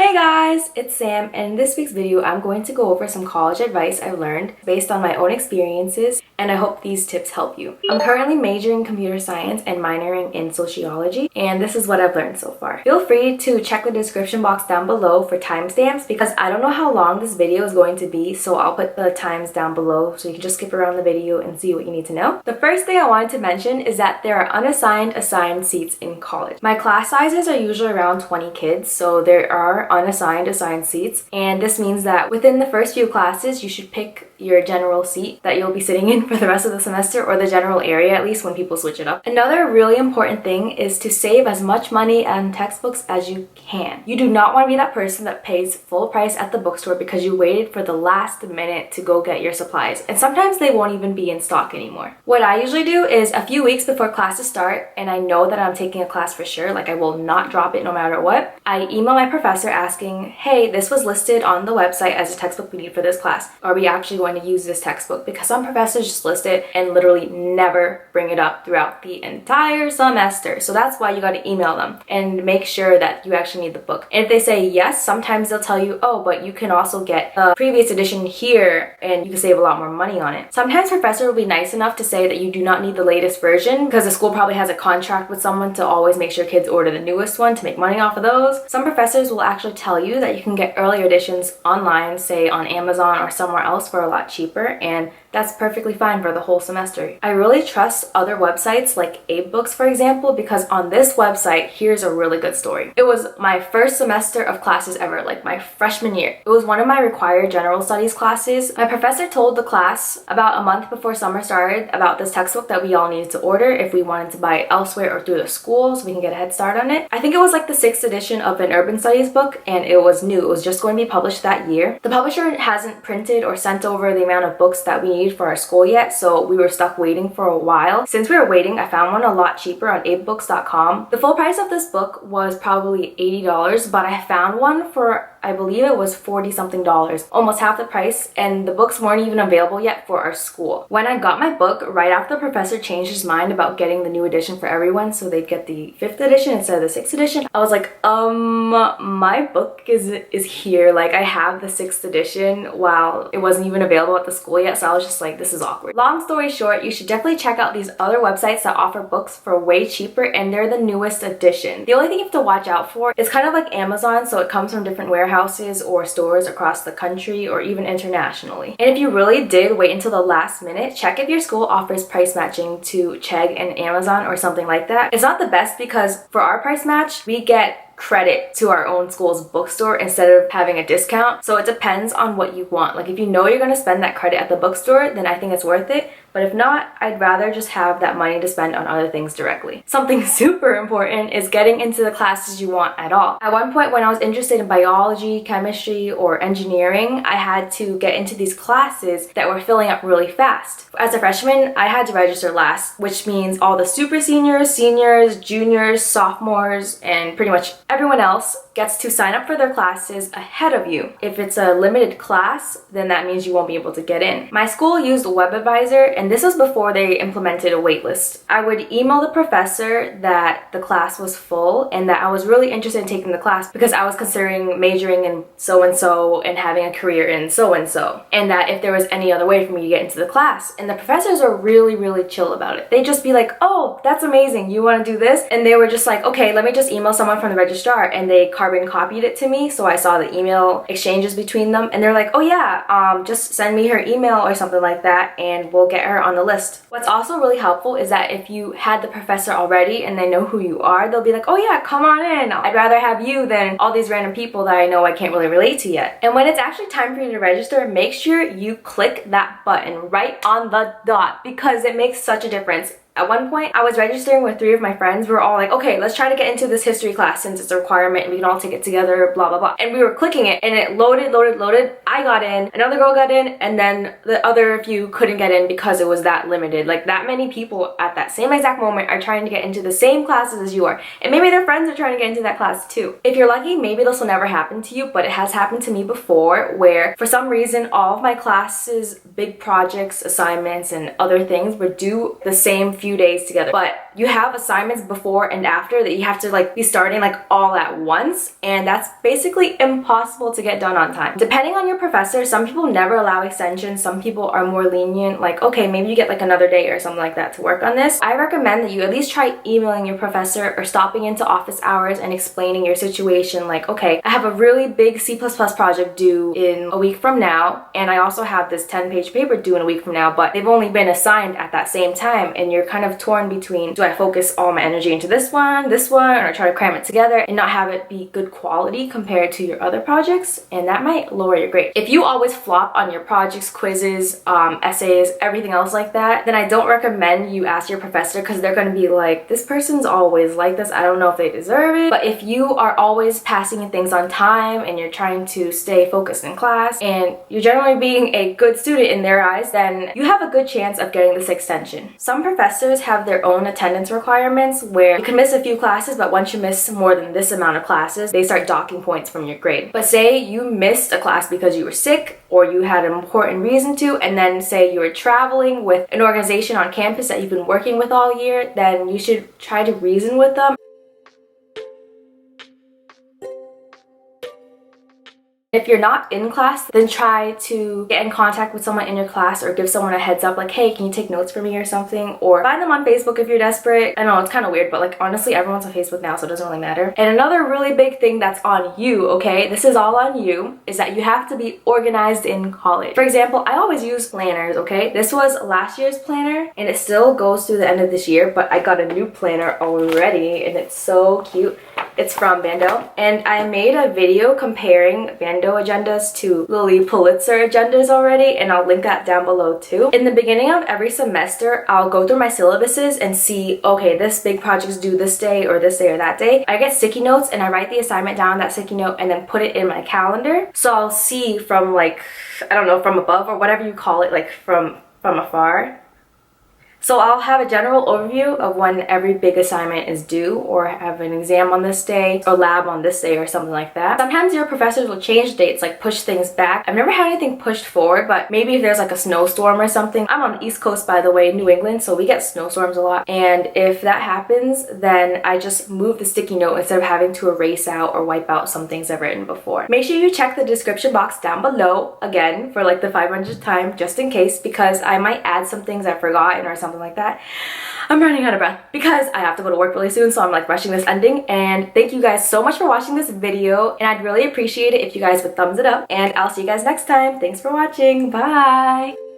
Hey guys, it's Sam, and in this week's video I'm going to go over some college advice I've learned based on my own experiences, and I hope these tips help you. I'm currently majoring in computer science and minoring in sociology, and this is what I've learned so far. Feel free to check the description box down below for timestamps because I don't know how long this video is going to be, so I'll put the times down below so you can just skip around the video and see what you need to know. The first thing I wanted to mention is that there are unassigned assigned seats in college. My class sizes are usually around 20 kids, so there are unassigned assigned seats, and this means that within the first few classes you should pick your general seat that you'll be sitting in for the rest of the semester, or the general area at least when people switch it up. Another really important thing is to save as much money on textbooks as you can. You do not want to be that person that pays full price at the bookstore because you waited for the last minute to go get your supplies, and sometimes they won't even be in stock anymore. What I usually do is a few weeks before classes start and I know that I'm taking a class for sure, like I will not drop it no matter what, I email my professor asking, hey, this was listed on the website as a textbook we need for this class. Are we actually going to use this textbook? Because some professors just list it and literally never bring it up throughout the entire semester. So that's why you got to email them and make sure that you actually need the book. And if they say yes, sometimes they'll tell you, oh, but you can also get the previous edition here and you can save a lot more money on it. Sometimes professor will be nice enough to say that you do not need the latest version because the school probably has a contract with someone to always make sure kids order the newest one to make money off of those. Some professors will actually tell you that you can get earlier editions online, say on Amazon or somewhere else for a lot cheaper, and that's perfectly fine for the whole semester. I really trust other websites like AbeBooks, for example, because on this website, here's a really good story. It was my first semester of classes ever, like my freshman year. It was one of my required general studies classes. My professor told the class about a month before summer started about this textbook that we all needed to order if we wanted to buy it elsewhere or through the school so we can get a head start on it. I think it was like the 6th edition of an urban studies book, and it was new. It was just going to be published that year. The publisher hasn't printed or sent over the amount of books that we need for our school yet, so we were stuck waiting for a while. Since we were waiting, I found one a lot cheaper on abebooks.com. The full price of this book was probably $80, but I found one for, I believe it was $40 something, almost half the price, and the books weren't even available yet for our school. When I got my book, right after the professor changed his mind about getting the new edition for everyone, so they'd get the 5th edition instead of the 6th edition, I was like, my book is here. Like, I have the 6th edition while it wasn't even available at the school yet, so I was just like, this is awkward. Long story short, you should definitely check out these other websites that offer books for way cheaper, and they're the newest edition. The only thing you have to watch out for is kind of like Amazon, so it comes from different warehouses or stores across the country or even internationally. And if you really did wait until the last minute, check if your school offers price matching to Chegg and Amazon or something like that. It's not the best because for our price match, we get credit to our own school's bookstore instead of having a discount. So it depends on what you want. Like if you know you're going to spend that credit at the bookstore, then I think it's worth it. But if not, I'd rather just have that money to spend on other things directly. Something super important is getting into the classes you want at all. At one point when I was interested in biology, chemistry, or engineering, I had to get into these classes that were filling up really fast. As a freshman, I had to register last, which means all the super seniors, seniors, juniors, sophomores, and pretty much everyone else gets to sign up for their classes ahead of you. If it's a limited class, then that means you won't be able to get in. My school used WebAdvisor, and this was before they implemented a waitlist. I would email the professor that the class was full and that I was really interested in taking the class because I was considering majoring in so-and-so and having a career in so-and-so, and that if there was any other way for me to get into the class. And the professors are really, really chill about it. They'd just be like, oh, that's amazing, you want to do this? And they were just like, okay, let me just email someone from the registrar, and they carbon copied it to me, so I saw the email exchanges between them, and they're like, oh yeah, just send me her email or something like that and we'll get her on the list. What's also really helpful is that if you had the professor already and they know who you are, they'll be like, oh yeah, come on in. I'd rather have you than all these random people that I know I can't really relate to yet. And when it's actually time for you to register, make sure you click that button right on the dot because it makes such a difference. At one point, I was registering with 3 of my friends. We were all like, okay, let's try to get into this history class since it's a requirement and we can all take it together, blah, blah, blah. And we were clicking it and it loaded. I got in, another girl got in, and then the other few couldn't get in because it was that limited. Like that many people at that same exact moment are trying to get into the same classes as you are. And maybe their friends are trying to get into that class too. If you're lucky, maybe this will never happen to you, but it has happened to me before where for some reason, all of my classes, big projects, assignments, and other things were due the same few few days together, but you have assignments before and after that you have to like be starting like all at once, and that's basically impossible to get done on time. Depending on your professor, some people never allow extensions, some people are more lenient, like okay, maybe you get like another day or something like that to work on this. I recommend that you at least try emailing your professor or stopping into office hours and explaining your situation, like okay, I have a really big C++ project due in a week from now, and I also have this 10-page paper due in a week from now, but they've only been assigned at that same time, and you're kind of torn between, do I focus all my energy into this one, or try to cram it together and not have it be good quality compared to your other projects, and that might lower your grade. If you always flop on your projects, quizzes, essays, everything else like that, then I don't recommend you ask your professor, because they're going to be like, this person's always like this, I don't know if they deserve it. But if you are always passing things on time and you're trying to stay focused in class and you're generally being a good student in their eyes, then you have a good chance of getting this extension. Some professors have their own attendance requirements where you can miss a few classes, but once you miss more than this amount of classes, they start docking points from your grade. But say you missed a class because you were sick or you had an important reason to, and then say you were traveling with an organization on campus that you've been working with all year, then you should try to reason with them. If you're not in class, then try to get in contact with someone in your class or give someone a heads up, like, hey, can you take notes for me or something? Or find them on Facebook if you're desperate. I know it's kind of weird, but like honestly, everyone's on Facebook now, so it doesn't really matter. And another really big thing that's on you, okay, this is all on you, is that you have to be organized in college. For example, I always use planners, okay? This was last year's planner and it still goes through the end of this year, but I got a new planner already and it's so cute. It's from ban.do, and I made a video comparing ban.do agendas to Lily Pulitzer agendas already, and I'll link that down below too. In the beginning of every semester, I'll go through my syllabuses and see, okay, this big project's due this day or that day. I get sticky notes and I write the assignment down on that sticky note and then put it in my calendar. So I'll see from like, I don't know, from above or whatever you call it, like from afar. So I'll have a general overview of when every big assignment is due, or have an exam on this day or lab on this day or something like that. Sometimes your professors will change dates, like push things back. I've never had anything pushed forward, but maybe if there's like a snowstorm or something. I'm on the East Coast, by the way, New England, so we get snowstorms a lot. And if that happens, then I just move the sticky note instead of having to erase out or wipe out some things I've written before. Make sure you check the description box down below again for like the 500th time, just in case, because I might add some things I've forgotten or something like that. I'm running out of breath because I have to go to work really soon, so I'm like rushing this ending. And thank you guys so much for watching this video, and I'd really appreciate it if you guys would thumbs it up, and I'll see you guys next time. Thanks for watching. Bye.